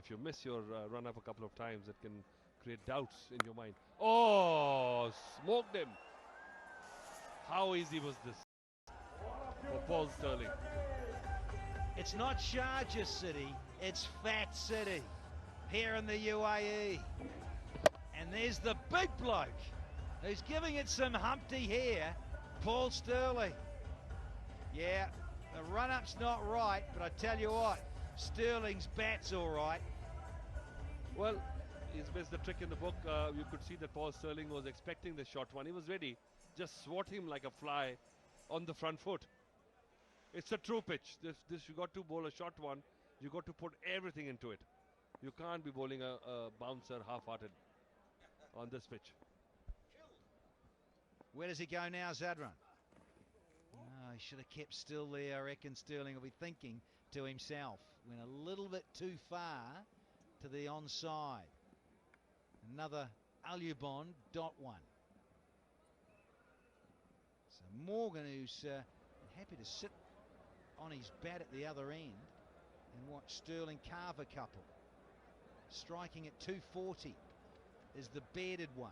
if you miss your run up a couple of times, it can create doubts in your mind. Oh, smoked him. How easy was this for Paul Sterling? It's not Sharjah City, it's Fat City here in the UAE. And there's the big bloke who's giving it some Humpty here, Paul Sterling. Yeah, the run-up's not right, but I tell you what, Sterling's bat's all right. Well, he's missed the trick in the book. You could see that Paul Sterling was expecting the short one. He was ready, just swat him like a fly on the front foot. It's a true pitch. This you got to bowl a short one. You got to put everything into it. You can't be bowling a bouncer half-hearted on this pitch. Where does he go now, Zadran? Oh, he should have kept still there. I reckon Sterling will be thinking to himself. Went a little bit too far to the onside. Another Alubon .1. So Morgan, who's happy to sit on his bat at the other end and watch Sterling carve a couple. Striking at 240 is the bearded one.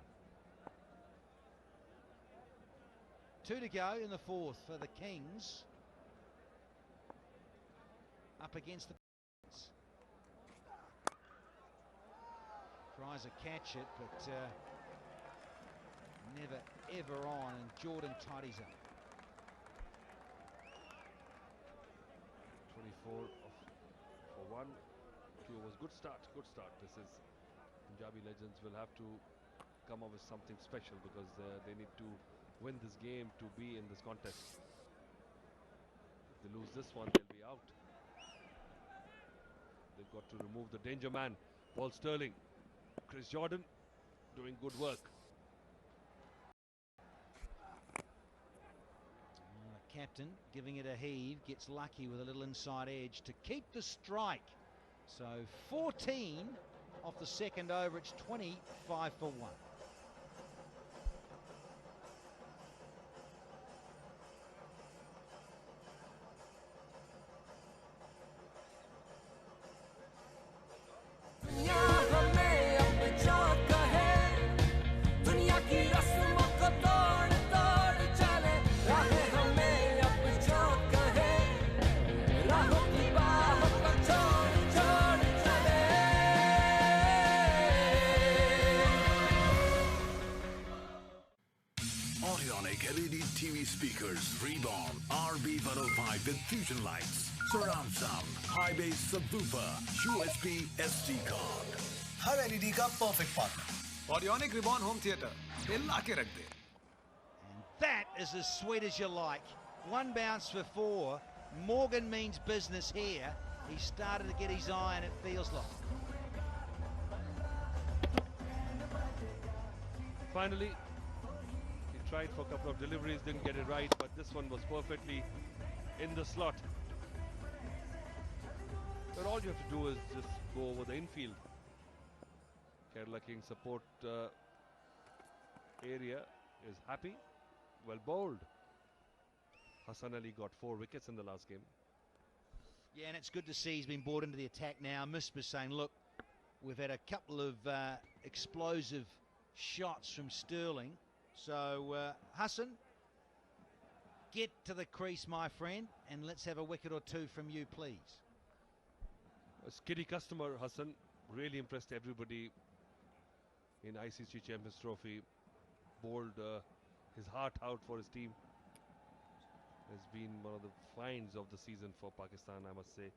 2 to go in the fourth for the Kings. Up against the tries to catch it, but never ever on, and Jordan tidies up. 24 for 1. 2 was good start. This is Punjabi legends will have to come up with something special because they need to win this game to be in this contest. If they lose this one, they'll be out. They've got to remove the danger man, Paul Sterling. Chris Jordan doing good work. Captain giving it a heave, gets lucky with a little inside edge to keep the strike. So 14 off the second over, it's 25 for 1. LED TV speakers, Reborn, RB105 with fusion lights, surround sound, high bass subwoofer, USB SD card. Her LED का perfect partner. Audionic Reborn home theater. दिल लाके रख दे. And that is as sweet as you like. One bounce for 4. Morgan means business here. He started to get his iron, it feels like. Finally, tried for a couple of deliveries, didn't get it right, but this one was perfectly in the slot. But all you have to do is just go over the infield. Kerala King support area is happy, well bowled. Hassan Ali got 4 wickets in the last game. Yeah, and it's good to see he's been brought into the attack now. Misbah saying, look, we've had a couple of explosive shots from Sterling. So, Hassan, get to the crease, my friend, and let's have a wicket or 2 from you, please. A skiddy customer, Hassan, really impressed everybody in ICC Champions Trophy. Bowled his heart out for his team. Has been one of the finds of the season for Pakistan, I must say.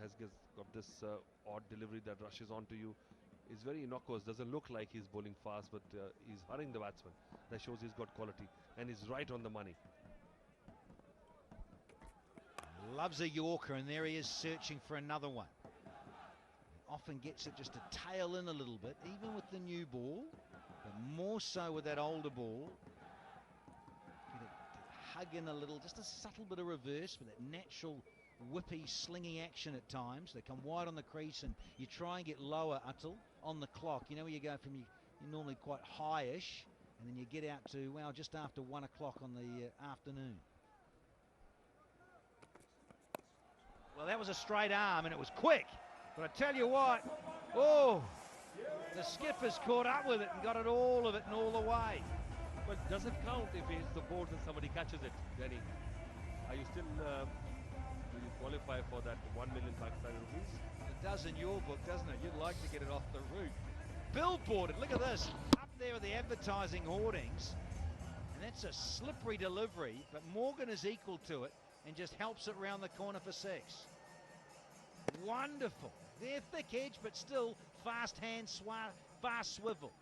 Has got this odd delivery that rushes onto you. Is very innocuous, doesn't look like he's bowling fast, but he's hurrying the batsman. That shows he's got quality and he's right on the money. Loves a Yorker, and there he is searching for another one. Often gets it just to tail in a little bit, even with the new ball, but more so with that older ball. Get it to hug in a little, just a subtle bit of reverse with that natural whippy, slinging action at times. They come wide on the crease and you try and get lower, Atul, on the clock. You know where you go from, you're normally quite high-ish, and then you get out to, well, just after 1 o'clock on the afternoon. Well, that was a straight arm and it was quick. But I tell you what, oh, the skipper's caught up with it and got it all of it and all the way. But does it count if he hits the board and somebody catches it, Denny? Are you still, do you qualify for that 1 million Pakistani rupees? It does in your book, doesn't it? You'd like to get it off the route. Billboarded, look at this, up there with the advertising hoardings. And that's a slippery delivery, but Morgan is equal to it and just helps it round the corner for 6. Wonderful. They're thick edge, but still fast hand, fast swivel.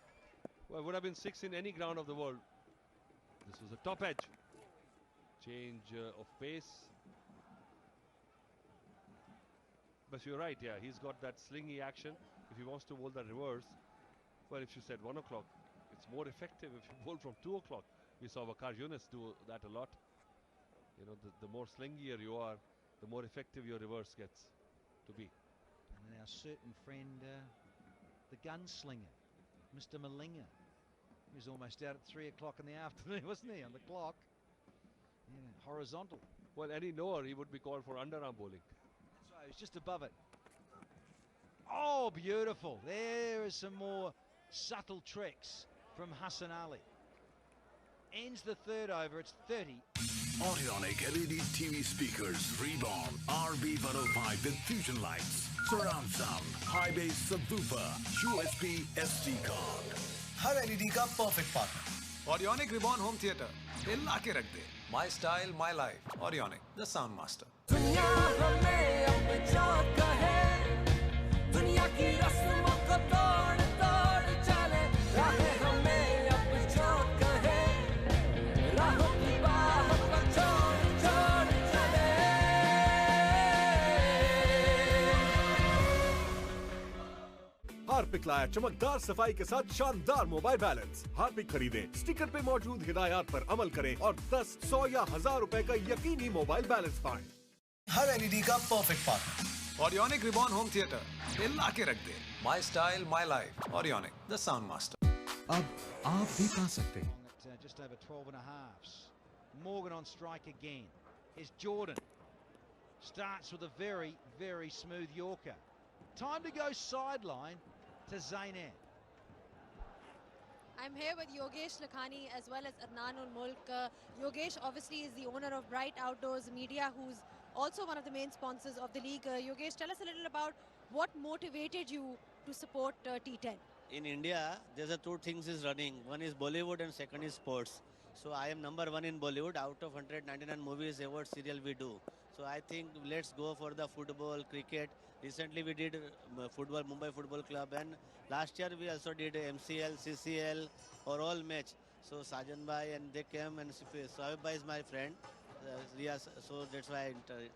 Well, it would have been 6 in any ground of the world. This was a top edge. Change of pace. But you're right, yeah, he's got that slingy action. If he wants to bowl that reverse, well, if you said 1 o'clock, it's more effective if you bowl from 2 o'clock. We saw Waqar Yunus do that a lot. You know, the more slingier you are, the more effective your reverse gets to be. And our certain friend, the gunslinger, Mr. Malinga, he was almost out at 3 o'clock in the afternoon, wasn't he, on the clock? Yeah, horizontal. Well, any knower, he would be called for underarm bowling. That's right, he was just above it. Oh, beautiful. There is some more subtle tricks from Hassan Ali. Ends the third over, it's 30. Orionic LED TV speakers reborn RB105 with fusion lights, surround sound, high bass subwoofer, USB SD card. हर LED का perfect partner Audionic Reborn home theatre हिला के रख दे my style my life Audionic the sound master दुनिया हमें अब जाता है दुनिया की रस्मों को तोड़ तोड़ चले राहें हमें अब जाता है राहों की बाहों को छोड़ छोड़ चले हार्पिक लाया चमकदार सफाई के साथ शानदार मोबाइल बैलेंस। हार्पिक खरीदें, स्टिकर पे मौजूद हिदायत पर अमल करें और 10, 100 या 1000 रुपए का यकीनी मोबाइल बैलेंस पाएं। हर एलईडी का perfect partner Audionic Reborn home theatre हिला के रख दे my style my life Audionic the sound master अब आप भी पा सकते हैं। At, just over 12 and a halves. Morgan on strike again. Here's Jordan. Starts with a very, very smooth Yorker. Time to go sideline to Zainab. I'm here with Yogesh Lakhani as well as Adnan ul Mulk. Yogesh obviously is the owner of Bright Outdoors Media, who's also one of the main sponsors of the league. Yogesh, tell us a little about what motivated you to support T10. In India, there's a two things is running. One is Bollywood and second is sports. So I am number one in Bollywood. Out of 199 movies, award serial we do. So I think let's go for the football, cricket. Recently we did football, Mumbai Football Club, and last year we also did MCL, CCL, or all match. So Sajan Bhai and they came, and Sohaib Bhai is my friend. Yes, so that's why I entered.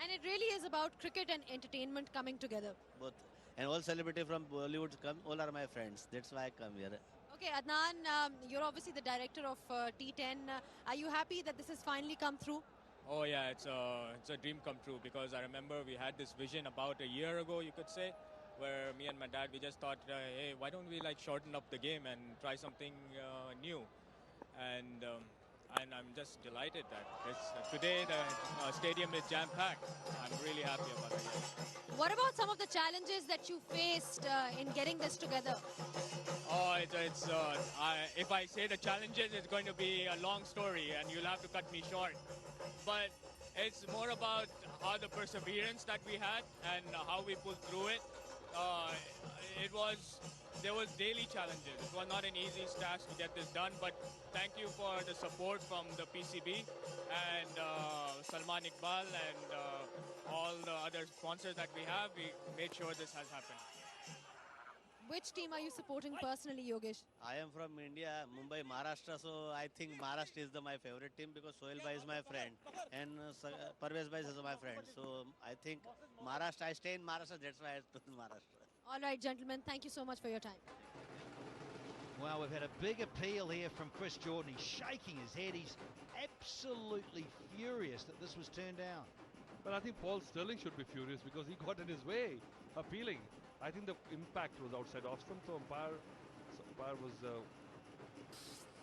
And it really is about cricket and entertainment coming together. Both. And all celebrity from Bollywood come, all are my friends. That's why I come here. Okay, Adnan, you're obviously the director of T10. Are you happy that this has finally come through? Oh yeah, it's a dream come true, because I remember we had this vision about a year ago, you could say, where me and my dad, we just thought, hey, why don't we like shorten up the game and try something new? And I'm just delighted that today the stadium is jam-packed. I'm really happy about it. What about some of the challenges that you faced in getting this together? Oh, if I say the challenges, it's going to be a long story and you'll have to cut me short. But it's more about how the perseverance that we had and how we pulled through it. There was daily challenges. It was not an easy task to get this done, but thank you for the support from the PCB and Salman Iqbal and all the other sponsors that we have. We made sure this has happened. Which team are you supporting personally, Yogesh? I am from India, Mumbai, Maharashtra, so I think Maharashtra is my favorite team because Sohail Bhai is my friend and Parvez Bhai is also my friend. So I think Maharashtra, I stay in Maharashtra, that's why I choose Maharashtra. All right, gentlemen, thank you so much for your time. Well, we've had a big appeal here from Chris Jordan. He's shaking his head. He's absolutely furious that this was turned down. But I think Paul Sterling should be furious because he got in his way, appealing. I think the impact was outside off stump, so umpire was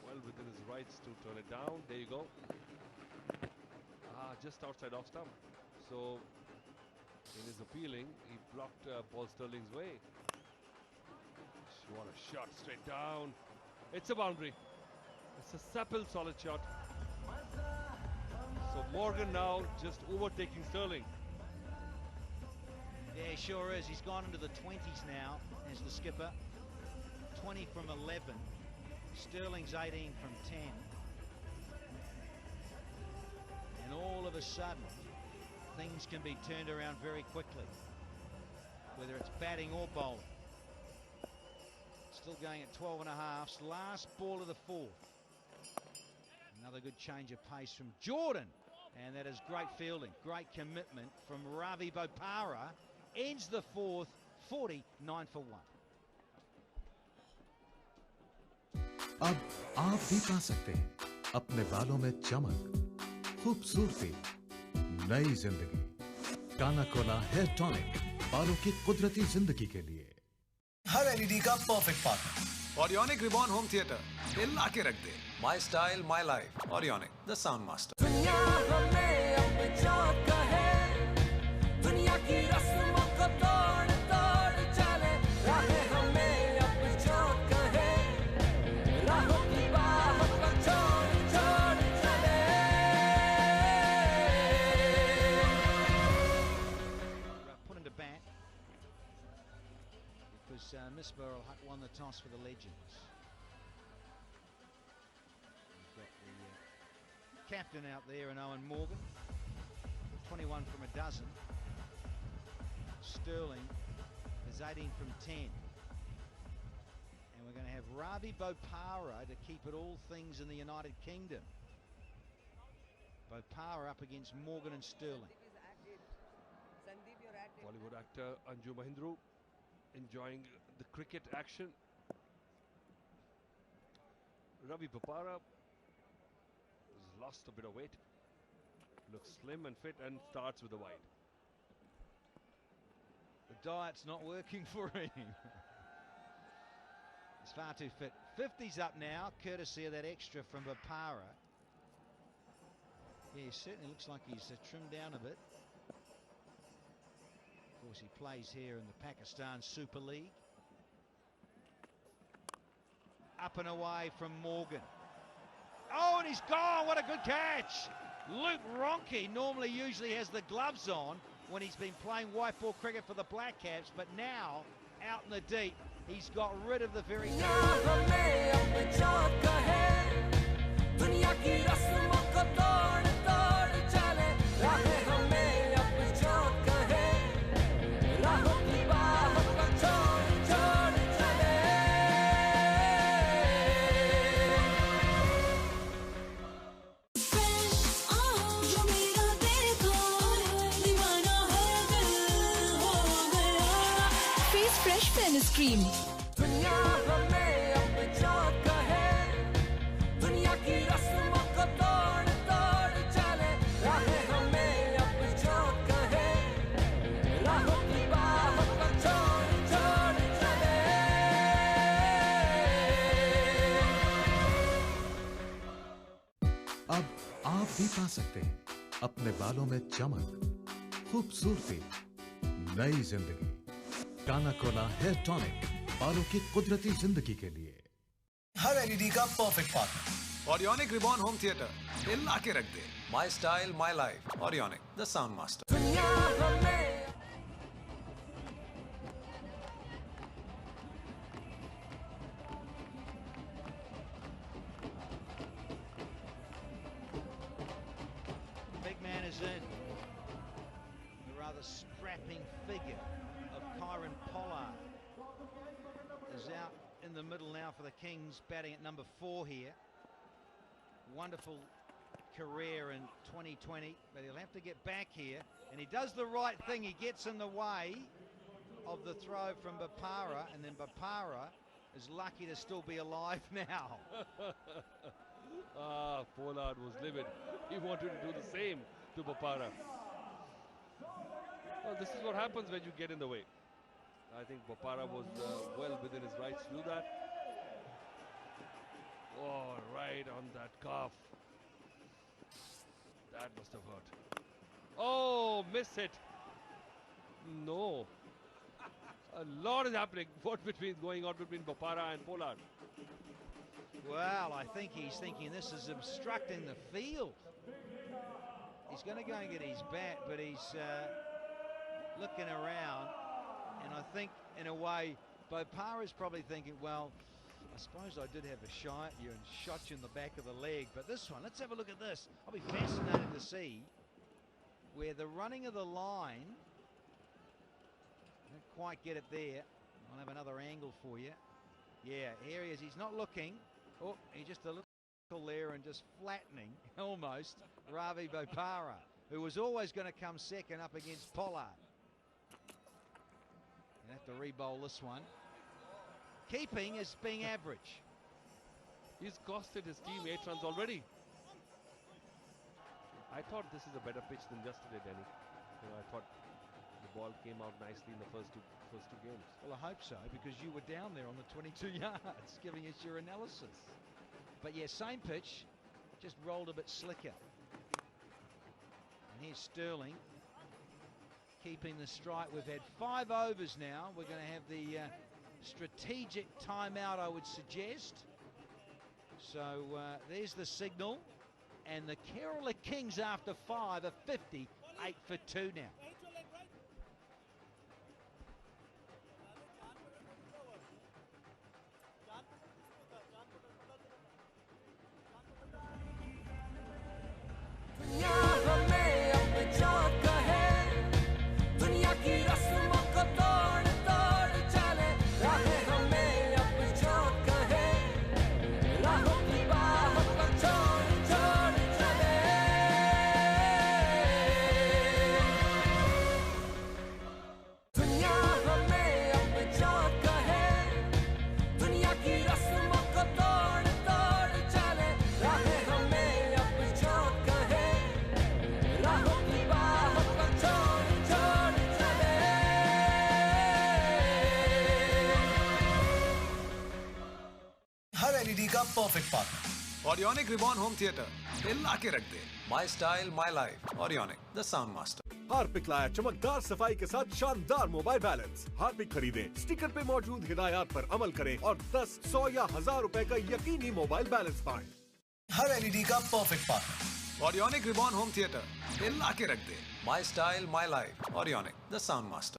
well within his rights to turn it down. There you go. Just outside off stump. So In his appealing, he blocked Paul Sterling's way. What a shot, straight down. It's a boundary. It's a supple, solid shot. So Morgan now just overtaking Sterling. Yeah, he sure is. He's gone into the 20s now as the skipper. 20 from 11. Sterling's 18 from 10. And all of a sudden, things can be turned around very quickly, whether it's batting or bowling. Still going at 12 and a half. Last ball of the fourth. Another good change of pace from Jordan. And that is great fielding, great commitment from Ravi Bopara. Ends the fourth, 49 for 1. अब आप भी पा सकते हैं अपने बालों में चमक, खूबसूरती, नई जिंदगी। काना कोना हेयर टॉनिक, बालों की कुदरती जिंदगी के लिए। हर एलईडी का perfect partner. Audionic Reborn home theatre हिला के रख दे। My style my life. Audionic the sound master. दुनिया हमें अब चाहता है, दुनिया की रस्मों को तोड़ तोड़ चले, राहें हमें अब चाहता है, राहों की बाहों को छोड़ छोड़ चले। Put into bat because Miss Burrell won the toss for the Legends. Got the captain out there and Owen Morgan, 21 from a dozen. Sterling is 18 from 10. And we're going to have Ravi Bopara to keep it all things in the United Kingdom. Bopara up against Morgan and Sterling. Bollywood actor Anju Mahindru enjoying the cricket action. Ravi Bopara has lost a bit of weight. Looks slim and fit and starts with a wide. The diet's not working for him. He's far too fit. 50's up now, courtesy of that extra from Bopara. Yeah, he certainly looks like he's trimmed down a bit. Of course, he plays here in the Pakistan Super League. Up and away from Morgan. Oh, and he's gone. What a good catch. Luke Ronke usually has the gloves on when he's been playing white ball cricket for the Black Caps, but now, out in the deep, he's got rid of the very... Cream. दुनिया हमें अब चाहता है, दुनिया की रस्मों को तोड़ तोड़ चले, राहें हमें अब चाहता है, राहों की बाहों को छोड़ छोड़ चले। अब आप भी पा सकते हैं अपने बालों में चमक, खूबसूरती, नई जिंदगी। काना कोना हेयर टॉनिक, बालों की कुदरती जिंदगी के लिए। हर एलईडी का perfect partner. Audionic Reborn home theatre हिला के रख दे। My style my life. Audionic the sound master. दुनिया हमें Big man is in. The rather strapping figure of Kyron Pollard is out in the middle now for the Kings, batting at number 4 here. Wonderful career in 2020, but he'll have to get back here, and he does the right thing. He gets in the way of the throw from Bopara, and then Bopara is lucky to still be alive now. Pollard was livid. He wanted to do the same to Bopara. Well, this is what happens when you get in the way. I think Bopara was well within his rights to do that. Oh, right on that calf. That must have hurt. Oh, miss it. No. A lot is happening. What going on between Bopara and Pollard? Well, I think he's thinking this is obstructing the field. He's going to go and get his bat, but he's looking around. And I think, in a way, Bopara's probably thinking, well, I suppose I did have a shy at you and shot you in the back of the leg. But this one, let's have a look at this. I'll be fascinated to see where the running of the line, didn't quite get it there. I'll have another angle for you. Yeah, here he is. He's not looking. Oh, he's just a little there and just flattening, almost, Ravi Bopara, who was always going to come second up against Pollard. You have to re-bowl this one. Keeping is being average. He's costed his team 8 runs already. I thought this is a better pitch than yesterday, Danny. I thought the ball came out nicely in the first two games. Well, I hope so, because you were down there on the 22 yards giving us your analysis. But yeah, same pitch, just rolled a bit slicker. And here's Sterling keeping the strike. We've had 5 overs now. We're going to have the strategic timeout, I would suggest. So there's the signal. And the Kerala Kings after 5 are 50, 8 for 2 now. LED का perfect partner Audionic Reborn home theatre हिला के रख दे my style my life Audionic the sound master Harpic लाया चमकदार सफाई के साथ शानदार मोबाइल बैलेंस। हार्पिक खरीदें, स्टिकर पे मौजूद हिदायत पर अमल करें और 10, 100 या 1000 रुपए का यकीनी मोबाइल बैलेंस पाएं। हर LED का perfect partner Audionic Reborn home theatre हिला के रख दे my style my life Audionic the sound master.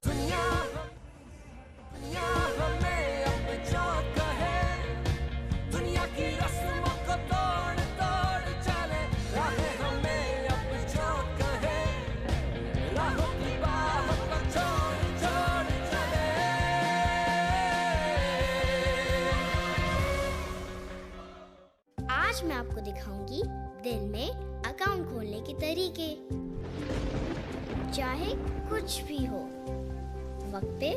दुनिया की रस्मों को तोड़ तोड़ चले राहें हमें अब जो कहे राहों की बाहों को छोड़ छोड़ चले। आज मैं आपको दिखाऊंगी दिल में अकाउंट खोलने के तरीके। चाहे कुछ भी हो, वक्त पे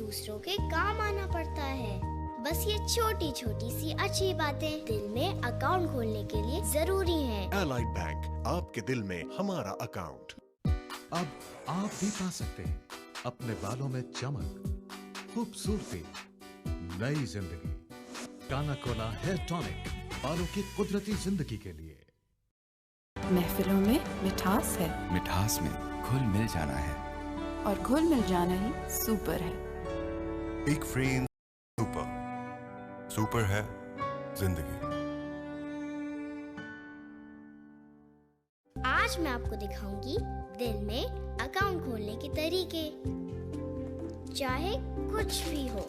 दूसरों के काम आना पड़ता है। बस ये छोटी छोटी सी अच्छी बातें दिल में अकाउंट खोलने के लिए जरूरी हैं। एलाइड बैंक, आपके दिल में हमारा अकाउंट। अब आप भी पा सकते हैं अपने बालों में चमक, खूबसूरती, नई जिंदगी। काना कोना हेयर टॉनिक, बालों की कुदरती जिंदगी के लिए। महफिलों में मिठास है, मिठास में घुल मिल जाना है, और घुल मिल जाना ही सुपर है। एक फ्रेम सुपर, सुपर है जिंदगी। आज मैं आपको दिखाऊंगी दिल में अकाउंट खोलने के तरीके। चाहे कुछ भी हो,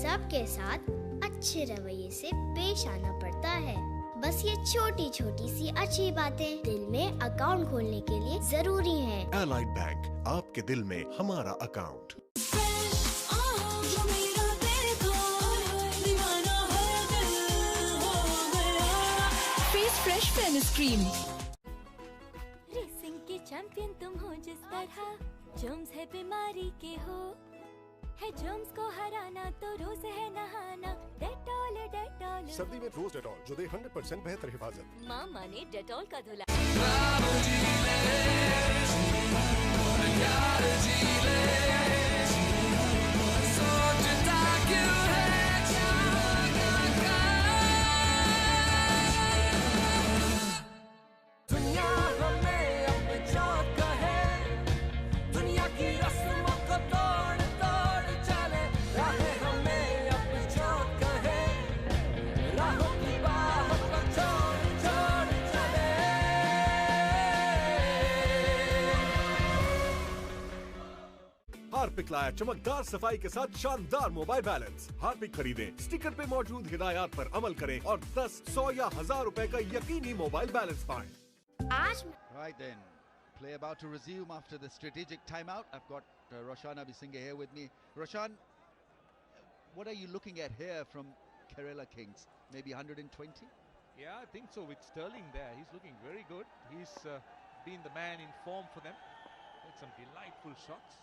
सबके साथ अच्छे रवैये से पेश आना पड़ता है। बस ये छोटी छोटी सी अच्छी बातें दिल में अकाउंट खोलने के लिए जरूरी हैं। एलाइड बैंक, आपके दिल में हमारा account. Fresh fairness cream. Racing के चैंपियन तुम हो जिस तरह, जर्म्स है बीमारी के हो, है जर्म्स को हराना तो रोज है नहाना। डेटॉल डेटॉल, सर्दी में रोज डेटॉल जो दे 100% बेहतर हिफाजत। मामा ने डेटॉल का धुला। दुनिया हमें अब जो कहे, दुनिया की रस्मों को हार्पिक लाया चमकदार सफाई के साथ शानदार मोबाइल बैलेंस। हार्पिक खरीदें, स्टिकर पे मौजूद हिदायत पर अमल करें और 10, 100 या 1000 रुपए का यकीनी मोबाइल बैलेंस पाएं। Right then, play about to resume after the strategic timeout. I've got Roshan Abhisinghe here with me. Roshan, what are you looking at here from Kerala Kings? Maybe 120? Yeah, I think so with Sterling there. He's looking very good. He's been the man in form for them. With some delightful shots.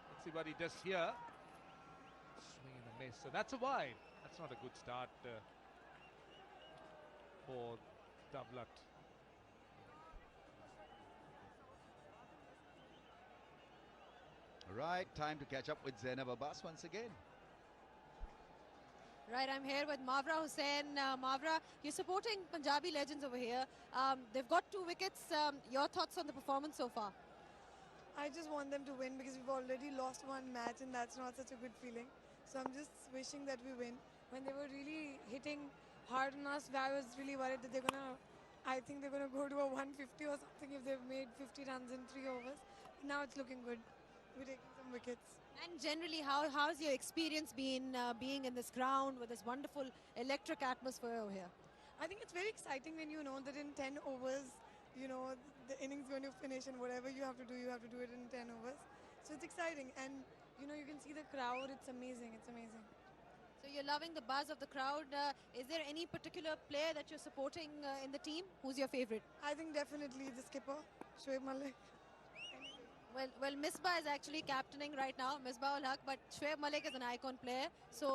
Let's see what he does here. Swing and a miss. So that's a wide. That's not a good start for Dablat. Right, time to catch up with Zainab Abbas once again. Right, I'm here with Mavra Hussain. Mavra, you're supporting Punjabi legends over here. They've got 2 wickets. Your thoughts on the performance so far? I just want them to win because we've already lost 1 match and that's not such a good feeling. So I'm just wishing that we win. When they were really hitting hard on us, I was really worried that I think they're gonna go to a 150 or something if they've made 50 runs in 3 overs. Now it's looking good. We're taking some wickets. And generally, how's your experience been being in this ground with this wonderful electric atmosphere over here? I think it's very exciting when you know that in 10 overs, you know, the innings going to finish and whatever you have to do it in 10 overs. So it's exciting and, you know, you can see the crowd. It's amazing. It's amazing. So you're loving the buzz of the crowd. Is there any particular player that you're supporting in the team? Who's your favorite? I think definitely the skipper, Shoaib Malik. Well, Misbah is actually captaining right now, Misbah ul Haq, but Shoaib Malik is an icon player, so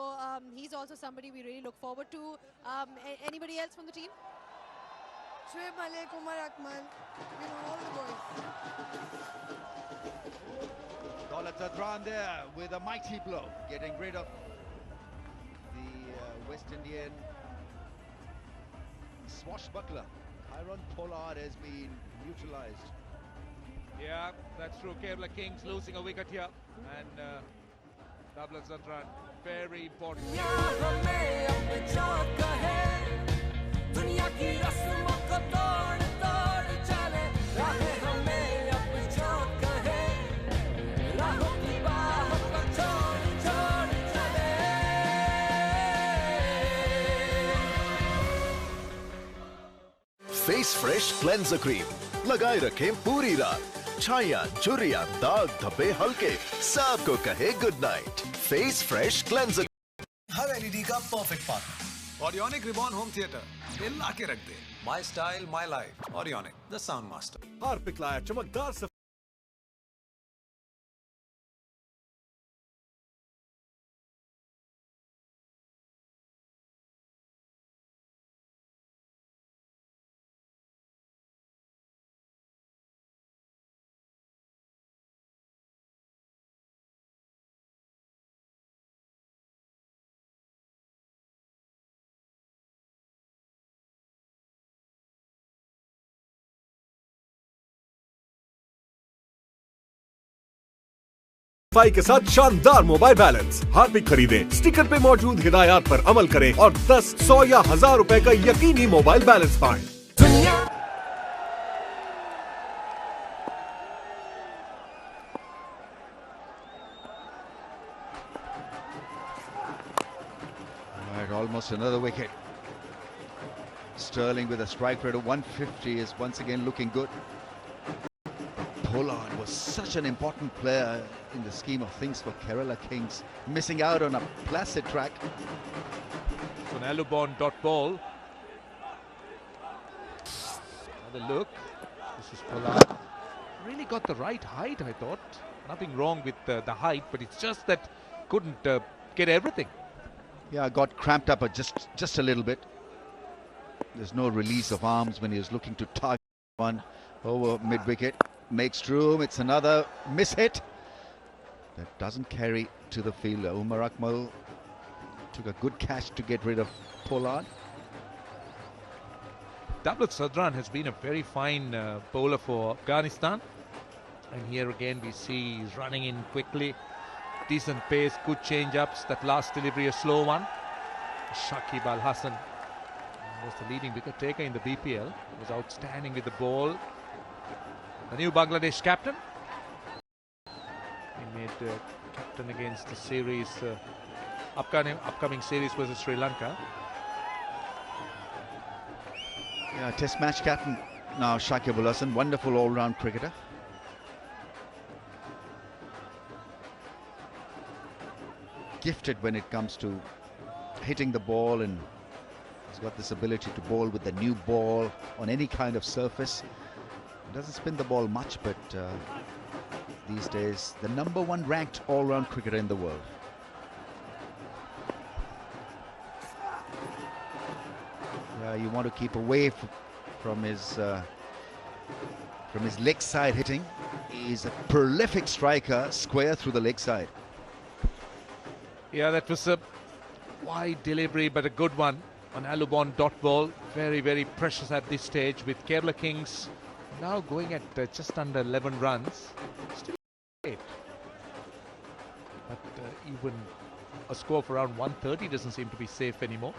he's also somebody we really look forward to. Anybody else from the team? Shoaib Malik, Umar Akmal, you know, all the boys. Daulat Zadran there with a mighty blow, getting rid of the West Indian swashbuckler. Kyron Pollard has been neutralized. Yeah, that's true. Kerala Kings losing a wicket here. And Dablat Zadran, very important. Face fresh cleanser cream लगाए रखें पूरी रात। छाया, झुर्रियां, दाग धब्बे हल्के, सबको कहे good night. Face fresh cleanser. हर एलईडी का perfect partner Audionic Reborn home theatre दिल ला के रख दे। My style my life. Audionic the sound master. Harpic लाया चमकदार सफाई के साथ शानदार मोबाइल बैलेंस। हार्पिक खरीदें, स्टिकर पे मौजूद हिदायत पर अमल करें और 10, 100 या 1000 रुपए का यकीनी मोबाइल बैलेंस पाएं। Right, almost another wicket. Sterling with a strike rate of 150 is once again looking good. Pollard was such an important player in the scheme of things for Kerala Kings, missing out on a placid track. So an Alubon dot ball. Another look. This is Pollard. Really got the right height, I thought. Nothing wrong with the height, but it's just that couldn't get everything. Yeah, got cramped up just a little bit. There's no release of arms when he was looking to target one over mid-wicket. Makes room. It's another miss-hit. That doesn't carry to the field. Umar Akmal took a good catch to get rid of Pollard. Dablat Zadran has been a very fine bowler for Afghanistan. And here again we see he's running in quickly. Decent pace, good change-ups. That last delivery, a slow one. Shakib Al Hassan was the leading wicket taker in the BPL. He was outstanding with the ball. The new Bangladesh captain. He made captain against the series, upcoming series versus Sri Lanka. Yeah, Test match captain now, Shakib Al Hasan, wonderful all-round cricketer. Gifted when it comes to hitting the ball, and he's got this ability to bowl with the new ball on any kind of surface. Doesn't spin the ball much, but these days the #1 ranked all-round cricketer in the world. Yeah, you want to keep away from his leg side hitting. He's a prolific striker, square through the leg side. Yeah, that was a wide delivery, but a good one on Alubon dot ball. Very, very precious at this stage, with Kerala Kings now going at just under 11 runs. Still 8. But even a score of around 130 doesn't seem to be safe anymore.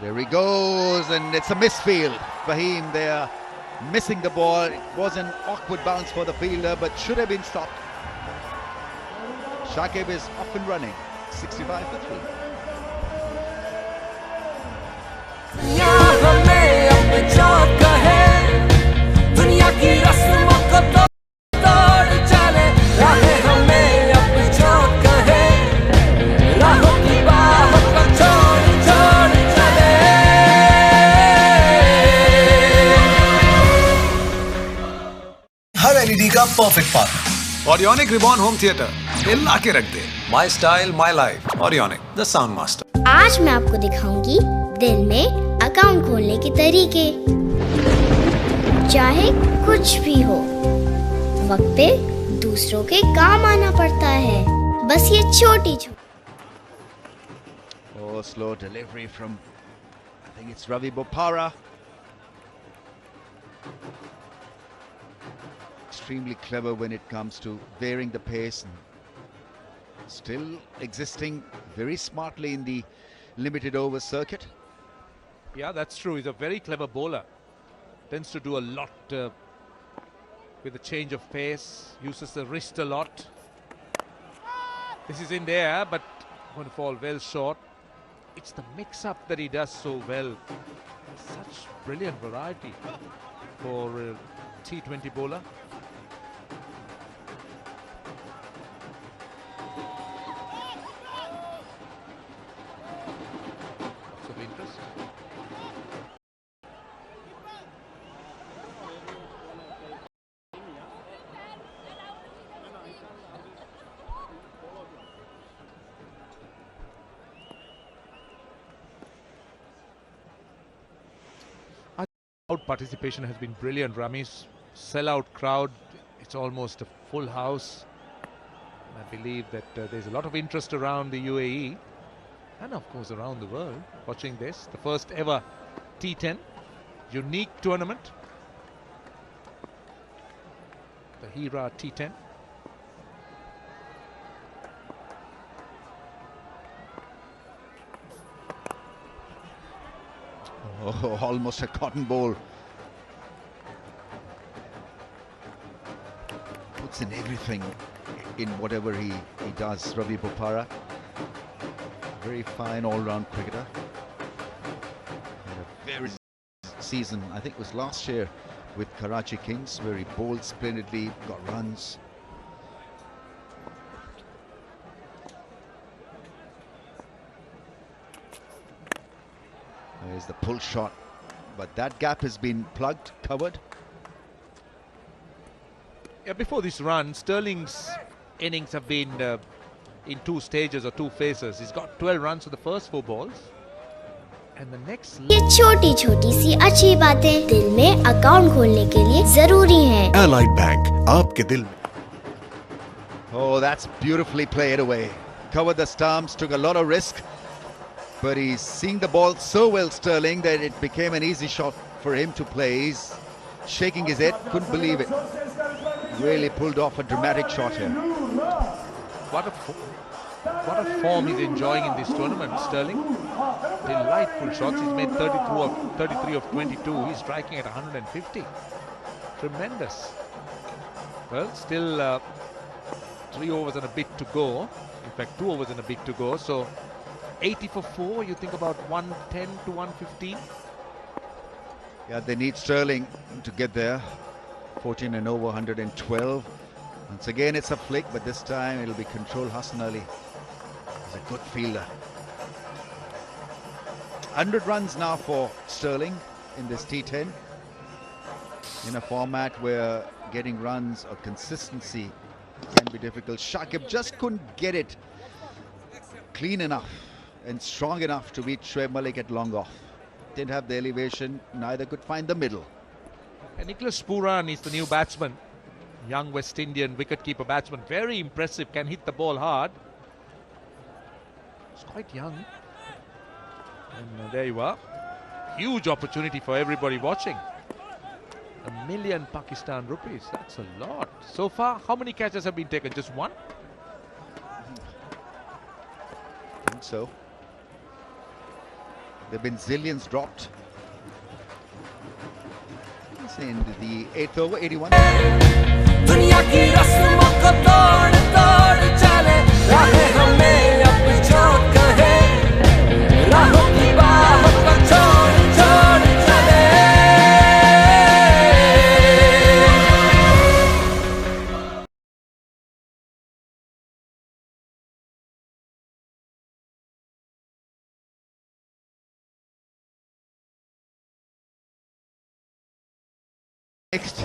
There he goes, and it's a misfield. Fahim there missing the ball. It was an awkward bounce for the fielder, but should have been stopped. Shakib is off and running, 65 for 3. Her LED का perfect partner Orionic Reborn Home Theater. हिला के रख दे. My style, my life. Orionic, the sound master. आज मैं आपको दिखाऊंगी दिल में अकाउंट खोलने के तरीके। चाहे कुछ भी हो, वक्त पे दूसरों के काम आना पड़ता है। बस ये छोटी Oh, slow delivery from, I think it's Ravi Bopara. Extremely clever when it comes to varying the pace, and still existing very smartly in the limited over circuit. Yeah, that's true. He's a very clever bowler. Tends to do a lot with a change of pace, uses the wrist a lot. This is in there, but going to fall well short. It's the mix-up that he does so well. Such brilliant variety for a T20 bowler. Lots of interest. Crowd participation has been brilliant, Ramesh. Sell-out crowd. It's almost a full house. And I believe that there's a lot of interest around the UAE and of course around the world watching this. The first ever T10 unique tournament, the Hira T10. Oh, almost a cotton ball. Puts in everything in whatever he does, Ravi Bopara. Very fine all-round cricketer. Had a very season, I think it was last year with Karachi Kings, where he bowled splendidly, got runs. There's the pull shot, but that gap has been plugged, covered. Yeah, before this run, Sterling's innings have been in 2 stages or 2 phases. He's got 12 runs for the first 4 balls, and the next. ये छोटी-छोटी सी अच्छी बातें दिल में account खोलने के लिए जरूरी हैं। Allied Bank, आपके दिल में. Oh, that's beautifully played away. Covered the stumps, took a lot of risk, but he's seeing the ball so well, Sterling, that it became an easy shot for him to play. He's shaking his head, couldn't believe it. Really pulled off a dramatic shot here. What a form he's enjoying in this tournament, Sterling. Delightful shots. He's made 33 of 22. He's striking at 150. Tremendous. Well, still 3 overs and a bit to go. In fact, 2 overs and a bit to go. So 80 for 4. You think about 110 to 115. Yeah, they need Sterling to get there. 14 and over, 112. Once again, it's a flick, but this time it'll be control. Hassan Ali is a good fielder. 100 runs now for Sterling in this T10. In a format where getting runs or consistency can be difficult. Shakib just couldn't get it clean enough and strong enough to beat Shoaib Malik at long off. Didn't have the elevation, neither could find the middle. And Nicholas Pooran is the new batsman. Young West Indian wicketkeeper batsman. Very impressive, can hit the ball hard. He's quite young. And there you are. Huge opportunity for everybody watching. $1 million Pakistan rupees. That's a lot. So far, how many catches have been taken? Just one? I think so. There have been zillions dropped. It's in the 8th over, 81. दुनिया की रस्मों को तोड़ तोड़ चले राहें हमें अब जो कहे राहों की बाहों को छोड़ छोड़ चले Next.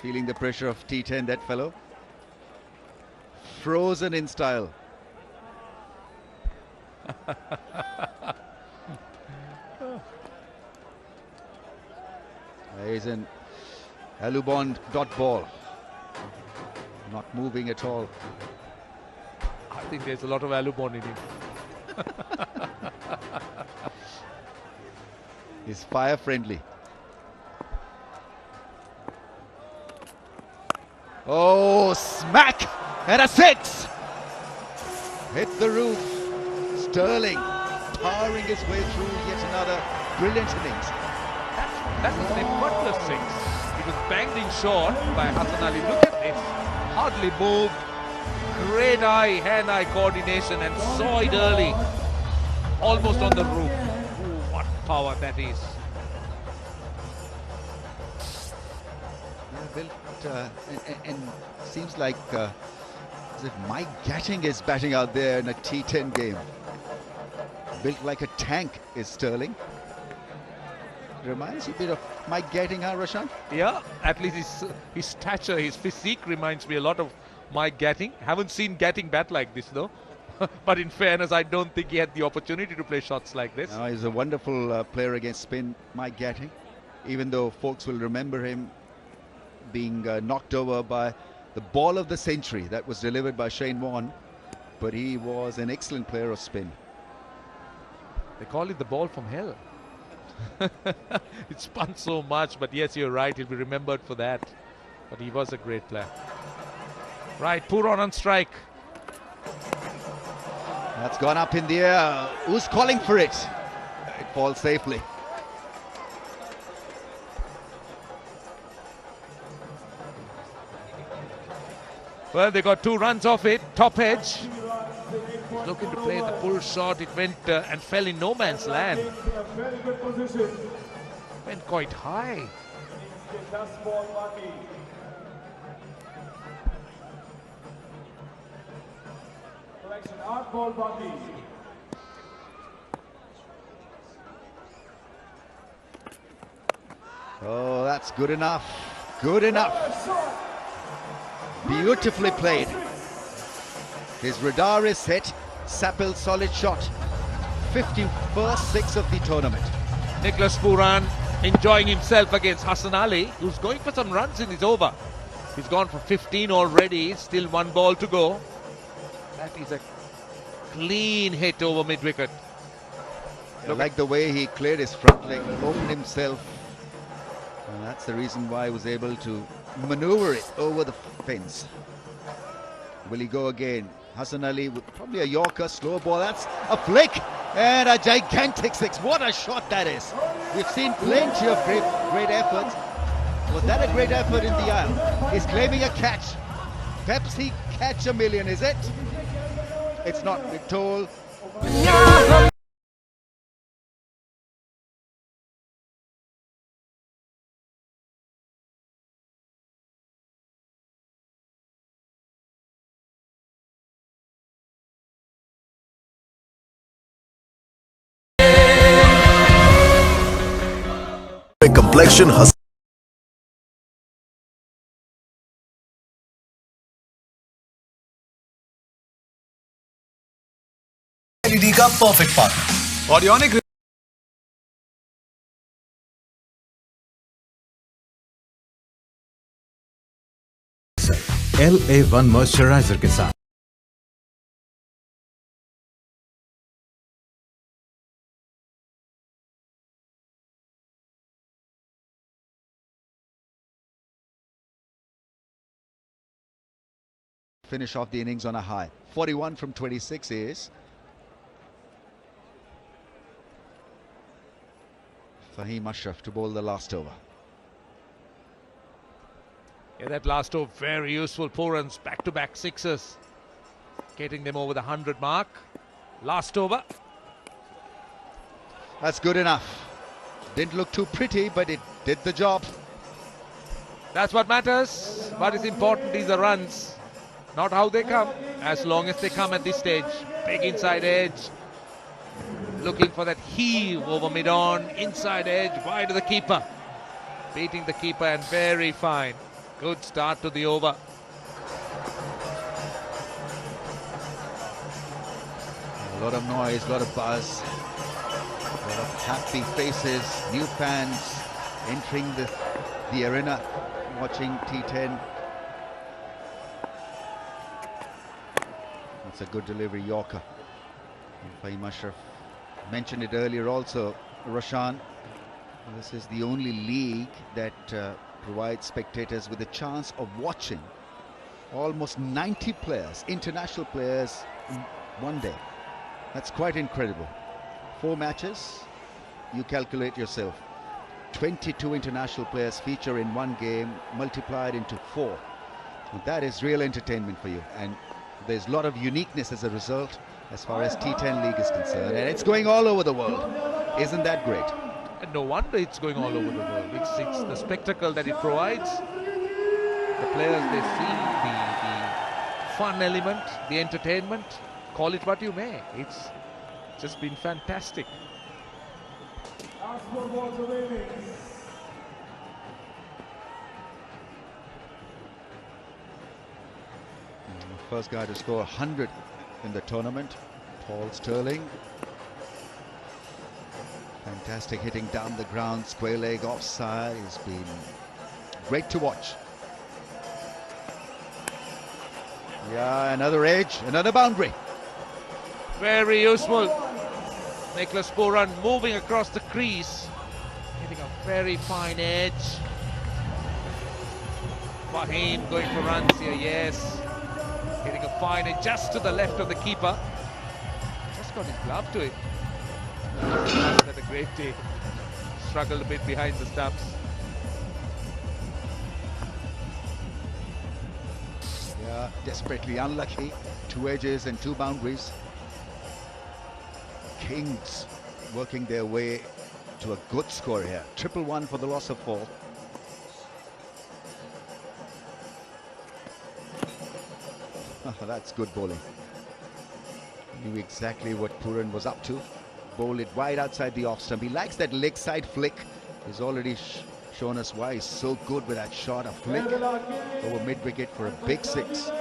Feeling the pressure of T10, that fellow. Frozen in style. He's an Alubond dot ball. Not moving at all. I think there's a lot of Alubon in him. He's fire friendly. Oh, smack! And a 6! Hit the roof. Sterling powering his way through yet another brilliant innings. That was an effortless 6. It was banged in short by Hassan Ali. Look at this. Hardly moved. Great hand-eye coordination and saw it early. Almost on the roof. Ooh, what power that is. And seems like as if Mike Gatting is batting out there in a T10 game. Built like a tank is Sterling. Reminds you a bit of Mike Gatting, huh, Roshan? Yeah, at least his stature, his physique reminds me a lot of Mike Gatting. Haven't seen Gatting bat like this though. But in fairness, I don't think he had the opportunity to play shots like this. No, he's a wonderful player against spin, Mike Gatting. Even though folks will remember him being knocked over by the ball of the century that was delivered by Shane Warne, but he was an excellent player of spin. They call it the ball from hell. It spun so much, but yes, you're right, he'll be remembered for that. But he was a great player. Right, Pooran on strike. That's gone up in the air. Who's calling for it? It falls safely. Well, they got 2 runs off it, top edge. Looking to play the pull shot, it went and fell in no man's land. Went quite high. Oh, that's good enough. Good enough. Beautifully played. His radar is set. Sapil solid shot. 51st 6 of the tournament. Nicholas Pooran enjoying himself against Hassan Ali, who's going for some runs in his over. He's gone for 15 already, still 1 ball to go. That is a clean hit over mid-wicket. I like the way he cleared his front leg, opened himself. And that's the reason why he was able to maneuver it over the fence. Will he go again? Hassan Ali with probably a Yorker, slow ball. That's a flick and a gigantic 6. What a shot that is. We've seen plenty of great efforts. Was that a great effort in the aisle? He's claiming a catch. Pepsi catch a million, is it? It's not, we're told. complexion LED का perfect partner Audionic LA1 moisturiser के साथ Finish off the innings on a high. 41 from 26 is Fahim Ashraf to bowl the last over. Yeah, that last over very useful. 4 runs, back-to-back sixes, getting them over the 100 mark. Last over. That's good enough. Didn't look too pretty, but it did the job. That's what matters. What is important is the runs, not how they come. As long as they come at this stage. Big inside edge. Looking for that heave over mid-on. Inside edge, wide of the keeper. Beating the keeper and very fine. Good start to the over. A lot of noise, a lot of buzz. A lot of happy faces. New fans entering the arena, watching T10. That's a good delivery, Yorker. Fahim Ashraf mentioned it earlier also, Roshan. This is the only league that provides spectators with a chance of watching almost 90 players, international players, in one day. That's quite incredible. 4 matches, you calculate yourself. 22 international players feature in one game, multiplied into 4. That is real entertainment for you. And there's a lot of uniqueness as a result as far as T10 League is concerned, and it's going all over the world. Isn't that great? And no wonder it's going all over the world. It's the spectacle that it provides. The players, they see the fun element, the entertainment. Call it what you may. It's just been fantastic. First guy to score 100 in the tournament, Paul Sterling. Fantastic hitting down the ground, square leg offside. It's been great to watch. Yeah, another edge, another boundary. Very useful. Nicholas Pooran moving across the crease, hitting a very fine edge. Fahim going for runs here, yes. Hitting a fine edge just to the left of the keeper. Just got his glove to it. Had a great day. Struggled a bit behind the stumps. Yeah, desperately unlucky. 2 edges and 2 boundaries. Kings working their way to a good score here. 111 for the loss of 4. That's good bowling. Knew exactly what Pooran was up to. Bowled it wide outside the off stump. He likes that leg side flick. He's already shown us why he's so good with that shot, a flick over mid-wicket for a big 6.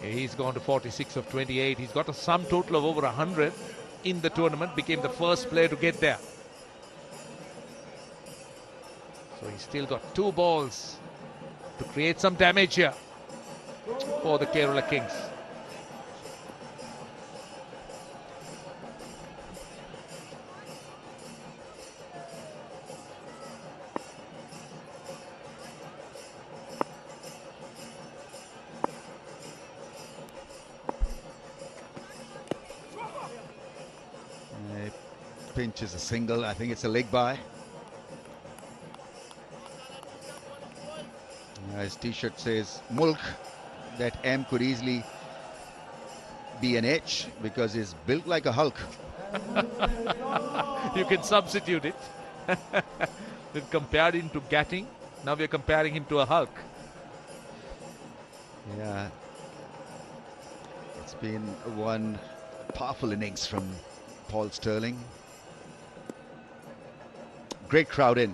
He's gone to 46 of 28. He's got a sum total of over 100 in the tournament. Became the first player to get there. So he's still got 2 balls to create some damage here for the Kerala Kings. pinch is a single. I think it's a leg by. His t-shirt says Mulk. That M could easily be an H because he's built like a Hulk. You can substitute it. We compared him to Gatting. Now we're comparing him to a Hulk. Yeah. It's been one powerful innings from Paul Sterling. Great crowd in.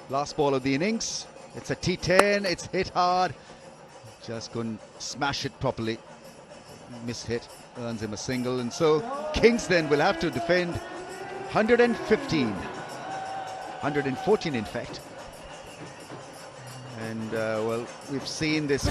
Last ball of the innings. It's a T10. It's hit hard. Just couldn't smash it properly. Missed hit. Earns him a single. And so Kings then will have to defend 115. 114 in fact. And well, we've seen this.